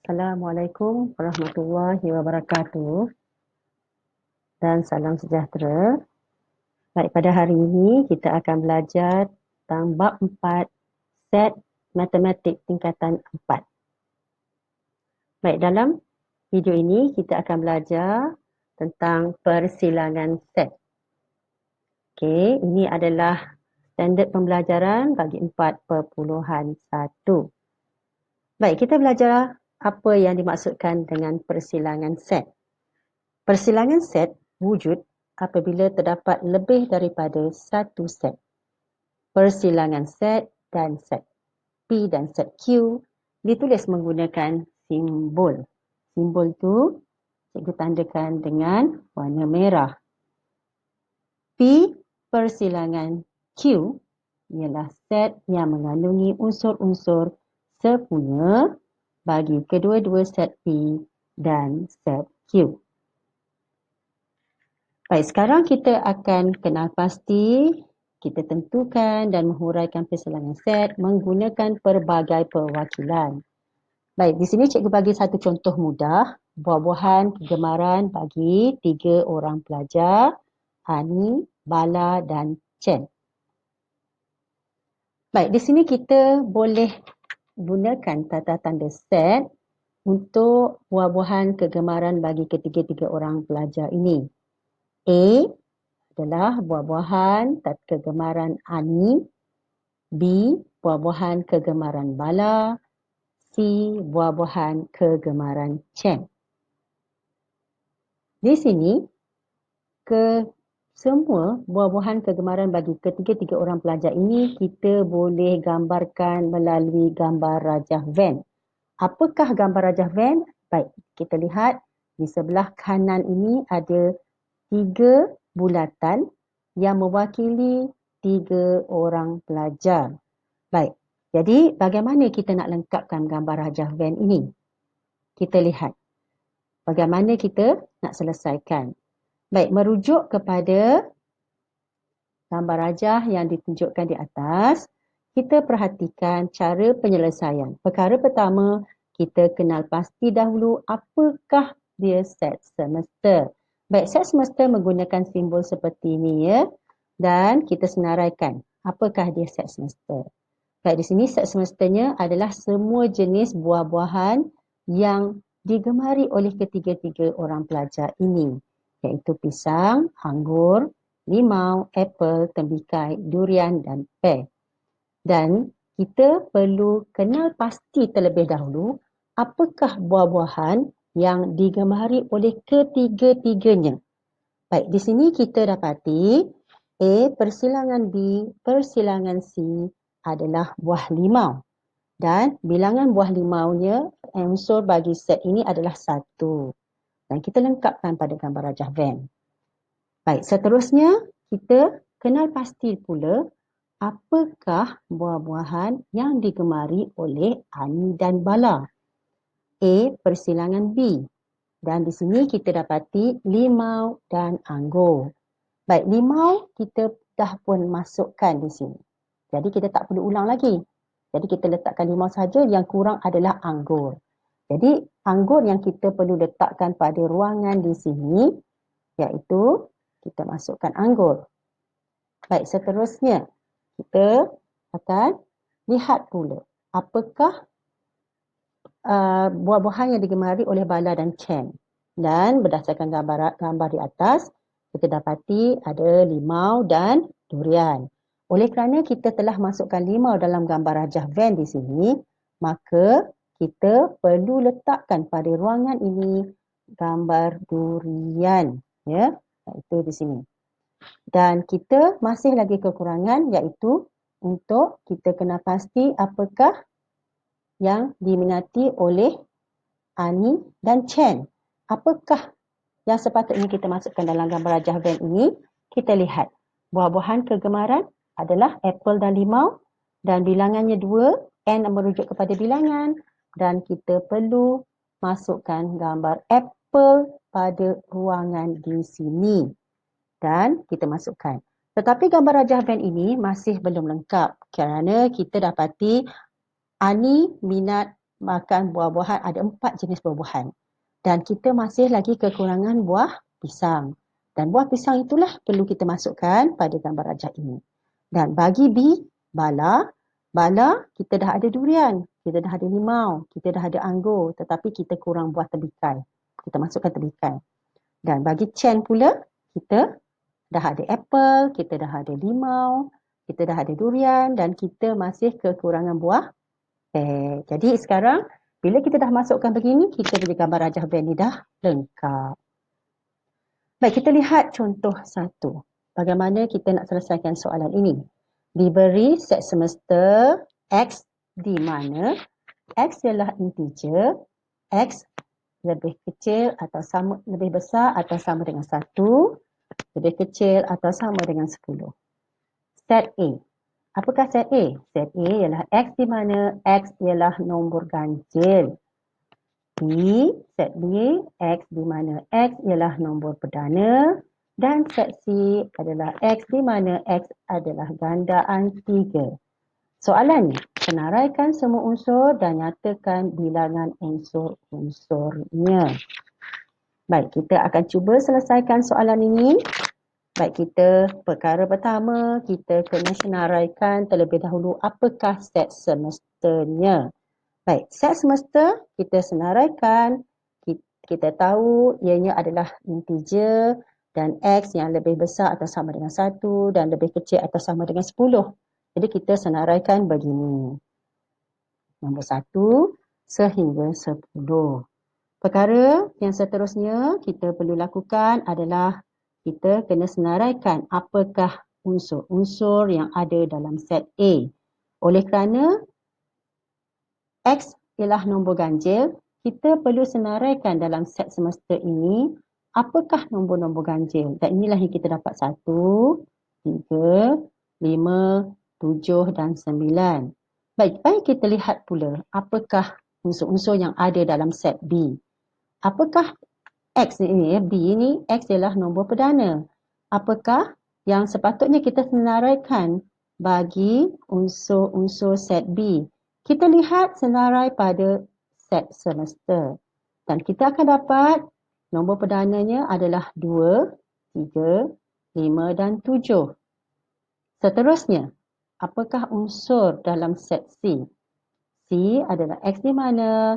Assalamualaikum warahmatullahi wabarakatuh dan salam sejahtera. Baik, pada hari ini kita akan belajar tentang bab 4 set matematik tingkatan 4. Baik, dalam video ini kita akan belajar tentang persilangan set. Okey, ini adalah standard pembelajaran bagi 4.1. Baik, kita belajar apa yang dimaksudkan dengan persilangan set. Persilangan set wujud apabila terdapat lebih daripada satu set. Persilangan set dan set P dan set Q ditulis menggunakan simbol. Simbol tu cikgu tandakan dengan warna merah. P persilangan Q ialah set yang mengandungi unsur-unsur sepunya bagi kedua-dua set P dan set Q. Baik, sekarang kita akan kenal pasti, kita tentukan dan menghuraikan persilangan set menggunakan pelbagai perwakilan. Baik, di sini cikgu bagi satu contoh mudah, buah-buahan kegemaran bagi 3 orang pelajar, Ani, Bala dan Chen. Baik, di sini kita boleh gunakan tata tanda set untuk buah-buahan kegemaran bagi ketiga-tiga orang pelajar ini. A adalah buah-buahan kegemaran Ani, B buah-buahan kegemaran Bala, C buah-buahan kegemaran Chen. Di sini semua buah-buahan kegemaran bagi ketiga-tiga orang pelajar ini kita boleh gambarkan melalui gambar rajah Venn. Apakah gambar rajah Venn? Baik, kita lihat di sebelah kanan ini ada 3 bulatan yang mewakili 3 orang pelajar. Baik, jadi bagaimana kita nak lengkapkan gambar rajah Venn ini? Kita lihat bagaimana kita nak selesaikan. Baik, merujuk kepada gambar rajah yang ditunjukkan di atas, kita perhatikan cara penyelesaian. Perkara pertama, kita kenal pasti dahulu apakah dia set semesta. Baik, set semesta menggunakan simbol seperti ini ya. Dan kita senaraikan apakah dia set semesta. Baik, di sini set semestanya adalah semua jenis buah-buahan yang digemari oleh ketiga-tiga orang pelajar ini, iaitu pisang, anggur, limau, apple, tembikai, durian dan pear. Dan kita perlu kenal pasti terlebih dahulu apakah buah-buahan yang digemari oleh ketiga-tiganya. Baik, di sini kita dapati A persilangan B, persilangan C adalah buah limau. Dan bilangan buah limaunya, unsur bagi set ini adalah 1. Dan kita lengkapkan pada gambar rajah Venn. Baik, seterusnya kita kenal pasti pula apakah buah-buahan yang digemari oleh Ani dan Bala. A persilangan B. Dan di sini kita dapati limau dan anggur. Baik, limau kita dah pun masukkan di sini. Jadi kita tak perlu ulang lagi. Jadi kita letakkan limau saja, yang kurang adalah anggur. Jadi anggur yang kita perlu letakkan pada ruangan di sini iaitu kita masukkan anggur. Baik, seterusnya kita akan lihat pula apakah buah-buahan yang digemari oleh Bala dan Chen. Dan berdasarkan gambar di atas, kita dapati ada limau dan durian. Oleh kerana kita telah masukkan limau dalam gambar rajah Venn di sini, maka kita perlu letakkan pada ruangan ini gambar durian, ya, iaitu di sini. Dan kita masih lagi kekurangan, iaitu untuk kita kena pasti apakah yang diminati oleh Ani dan Chen. Apakah yang sepatutnya kita masukkan dalam gambar rajah Venn ini? Kita lihat. Buah-buahan kegemaran adalah apple dan limau. Dan bilangannya 2. N merujuk kepada bilangan. Dan kita perlu masukkan gambar apple pada ruangan di sini. Dan kita masukkan. Tetapi gambar rajah Venn ini masih belum lengkap. Kerana kita dapati Ani minat makan buah-buahan, ada 4 jenis buah-buahan. Dan kita masih lagi kekurangan buah pisang. Dan buah pisang itulah perlu kita masukkan pada gambar rajah ini. Dan bagi B, bala kita dah ada durian, kita dah ada limau, kita dah ada anggur, tetapi kita kurang buah tebikai. Kita masukkan tebikai. Dan bagi Chen pula, kita dah ada apple, kita dah ada limau, kita dah ada durian dan kita masih kekurangan buah pear. Jadi sekarang bila kita dah masukkan begini, kita punya gambar rajah van ni dah lengkap. Baik, kita lihat contoh 1. Bagaimana kita nak selesaikan soalan ini. Diberi set semesta X di mana X ialah integer, X lebih kecil atau sama, lebih besar atau sama dengan 1, lebih kecil atau sama dengan 10. Set A. Apakah set A? Set A ialah X di mana X ialah nombor ganjil. B, set B, X di mana X ialah nombor perdana dan set C adalah X di mana X adalah gandaan 3. Soalannya, senaraikan semua unsur dan nyatakan bilangan unsur-unsurnya. Baik, kita akan cuba selesaikan soalan ini. Baik, kita perkara pertama, kita kena senaraikan terlebih dahulu apakah set semestanya. Baik, set semesta kita senaraikan, kita tahu ianya adalah integer dan X yang lebih besar atau sama dengan 1 dan lebih kecil atau sama dengan 10. Jadi kita senaraikan begini. Nombor 1 sehingga 10. Perkara yang seterusnya kita perlu lakukan adalah kita kena senaraikan apakah unsur-unsur yang ada dalam set A. Oleh kerana X ialah nombor ganjil, kita perlu senaraikan dalam set semesta ini apakah nombor-nombor ganjil. Dan inilah yang kita dapat 1, 3, 5, 7 dan 9. Baik, mari kita lihat pula apakah unsur-unsur yang ada dalam set B. Apakah X ini, B ini, X ialah nombor perdana. Apakah yang sepatutnya kita senaraikan bagi unsur-unsur set B? Kita lihat senarai pada set semesta. Dan kita akan dapat nombor perdananya adalah 2, 3, 5 dan 7. Seterusnya, apakah unsur dalam set C? C adalah X di mana?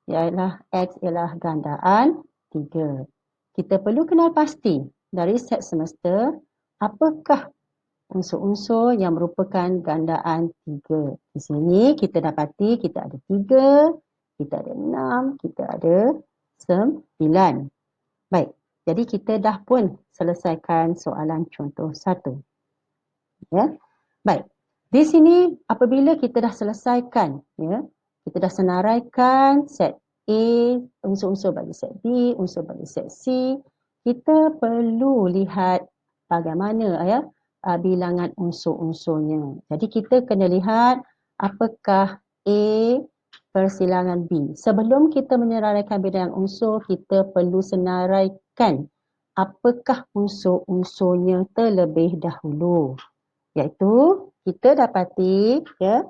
Ialah X ialah gandaan 3. Kita perlu kenal pasti dari set semesta apakah unsur-unsur yang merupakan gandaan 3. Di sini kita dapati kita ada 3, kita ada 6, kita ada 9. Baik, jadi kita dah pun selesaikan soalan contoh 1. Ya. Baik, di sini apabila kita dah selesaikan, ya, kita dah senaraikan set A, unsur-unsur bagi set B, unsur bagi set C, kita perlu lihat bagaimana ya bilangan unsur-unsurnya. Jadi kita kena lihat apakah A persilangan B. Sebelum kita menyenaraikan bilangan unsur, kita perlu senaraikan apakah unsur-unsurnya terlebih dahulu. Iaitu kita dapati ya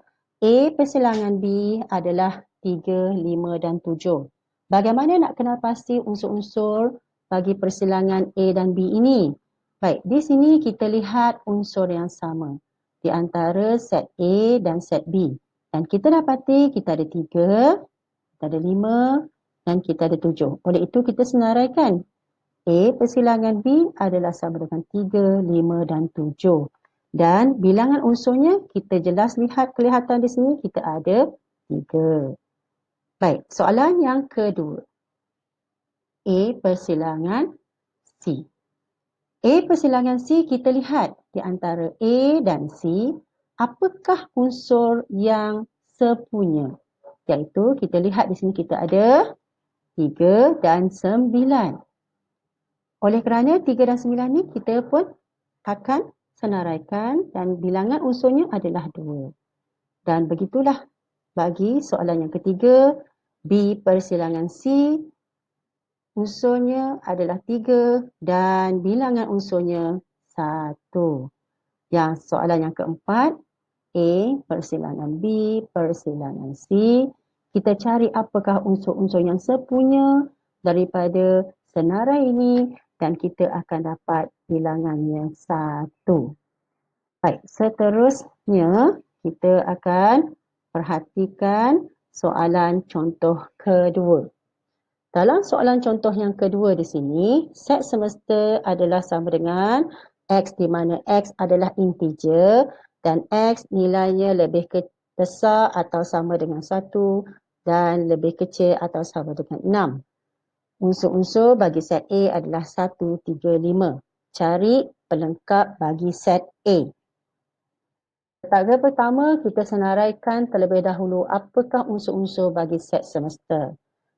A persilangan B adalah 3, 5 dan 7. Bagaimana nak kenal pasti unsur-unsur bagi persilangan A dan B ini? Baik, di sini kita lihat unsur yang sama di antara set A dan set B. Dan kita dapati kita ada 3, kita ada 5 dan kita ada 7. Oleh itu kita senaraikan A persilangan B adalah sama dengan 3, 5 dan 7. Dan bilangan unsurnya kita jelas lihat kelihatan di sini kita ada 3. Baik, soalan yang kedua. A persilangan C. A persilangan C kita lihat di antara A dan C apakah unsur yang sepunya. Iaitu kita lihat di sini kita ada 3 dan 9. Oleh kerana 3 dan 9 ni kita pun akan senaraikan dan bilangan unsurnya adalah 2. Dan begitulah bagi soalan yang ketiga, B persilangan C, unsurnya adalah 3 dan bilangan unsurnya 1. Yang soalan yang keempat, A persilangan B persilangan C, kita cari apakah unsur-unsur yang sepunya daripada senarai ini dan kita akan dapat bilangannya 1. Baik, seterusnya kita akan perhatikan soalan contoh kedua. Dalam soalan contoh yang kedua di sini, set semesta adalah sama dengan X di mana X adalah integer dan X nilainya lebih besar atau sama dengan 1 dan lebih kecil atau sama dengan 6. Unsur-unsur bagi set A adalah 1, 3, 5. Cari pelengkap bagi set A. Perkara pertama, kita senaraikan terlebih dahulu apakah unsur-unsur bagi set semesta.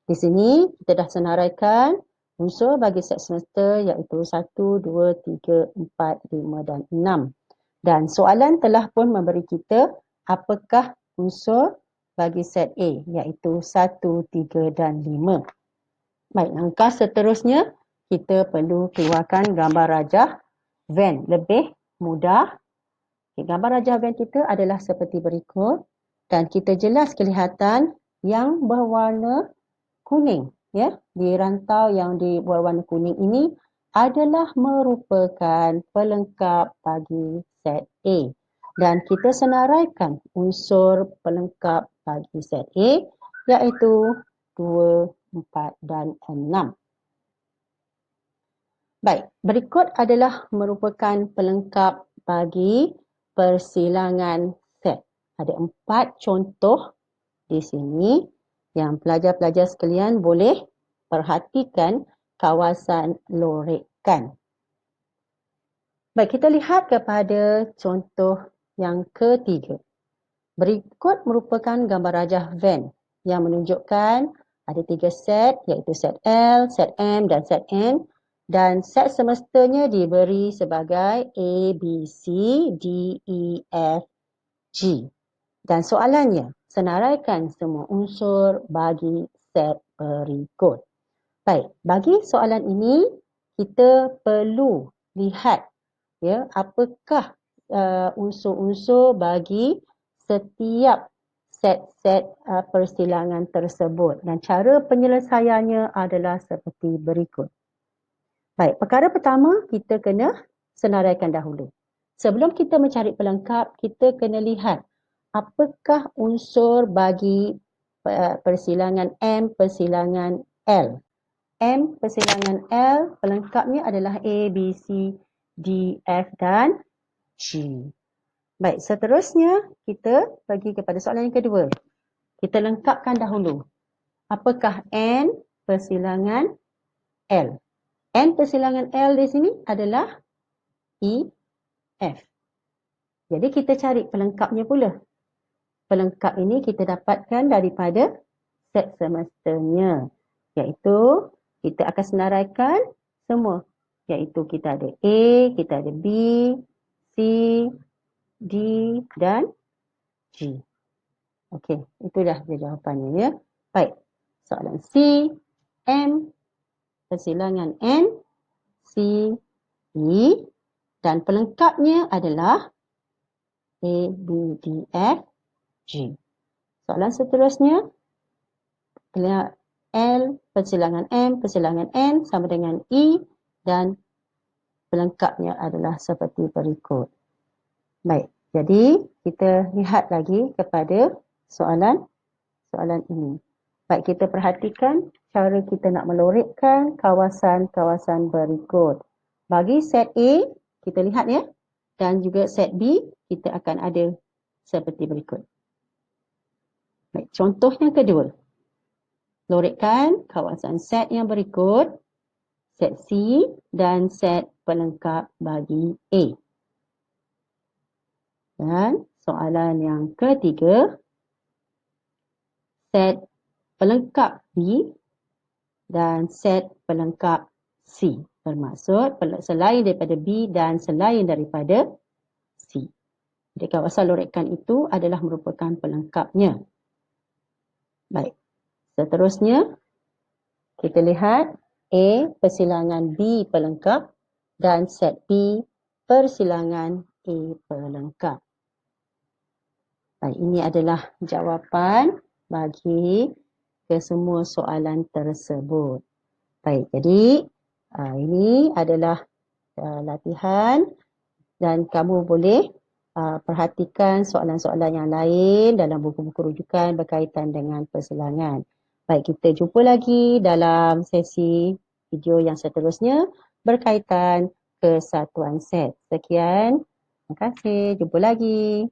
Di sini kita dah senaraikan unsur bagi set semesta iaitu 1, 2, 3, 4, 5 dan 6. Dan soalan telah pun memberi kita apakah unsur bagi set A iaitu 1, 3 dan 5. Baik, langkah seterusnya kita perlu keluarkan gambar rajah Venn. Lebih mudah. Gambar rajah Venn kita adalah seperti berikut dan kita jelas kelihatan yang berwarna kuning, ya, di rantau yang berwarna kuning ini adalah merupakan pelengkap bagi set A. Dan kita senaraikan unsur pelengkap bagi set A iaitu 2, 4 dan 6. Baik, berikut adalah merupakan pelengkap bagi persilangan set. Ada 4 contoh di sini yang pelajar-pelajar sekalian boleh perhatikan kawasan lorekan. Baik, kita lihat kepada contoh yang ketiga. Berikut merupakan gambar rajah Venn yang menunjukkan ada 3 set iaitu set L, set M dan set N dan set semestanya diberi sebagai A, B, C, D, E, F, G. Dan soalannya, senaraikan semua unsur bagi set berikut. Baik, bagi soalan ini kita perlu lihat ya apakah unsur-unsur bagi setiap set-set persilangan tersebut dan cara penyelesaiannya adalah seperti berikut. Baik, perkara pertama kita kena senaraikan dahulu. Sebelum kita mencari pelengkap, kita kena lihat apakah unsur bagi persilangan M persilangan L. M persilangan L pelengkapnya adalah A, B, C, D, F dan G. Baik, seterusnya kita pergi kepada soalan yang kedua. Kita lengkapkan dahulu. Apakah N persilangan L? N persilangan L di sini adalah E, F. Jadi kita cari pelengkapnya pula. Pelengkap ini kita dapatkan daripada set semestanya. Iaitu kita akan senaraikan semua. Iaitu kita ada A, kita ada B, C, D dan G. Okey, itu dah jawapannya ya. Baik, soalan C, M, persilangan N, C, E dan pelengkapnya adalah A, B, D, F, G. Soalan seterusnya, L, persilangan M, persilangan N sama dengan E dan pelengkapnya adalah seperti berikut. Baik, jadi kita lihat lagi kepada soalan ini. Baik, kita perhatikan cara kita nak melorekkan kawasan-kawasan berikut. Bagi set A, kita lihat ya. Dan juga set B, kita akan ada seperti berikut. Baik, contoh yang kedua. Lorekkan kawasan set yang berikut. Set C dan set pelengkap bagi A. Dan soalan yang ketiga, set pelengkap B dan set pelengkap C. Bermaksud selain daripada B dan selain daripada C. Jadi kawasan lorekkan itu adalah merupakan pelengkapnya. Baik, seterusnya kita lihat A persilangan B pelengkap dan set B persilangan A pelengkap. Baik, ini adalah jawapan bagi kesemua soalan tersebut. Baik, jadi ini adalah latihan dan kamu boleh perhatikan soalan-soalan yang lain dalam buku-buku rujukan berkaitan dengan perselangan. Baik, kita jumpa lagi dalam sesi video yang seterusnya berkaitan kesatuan set. Sekian, terima kasih, jumpa lagi.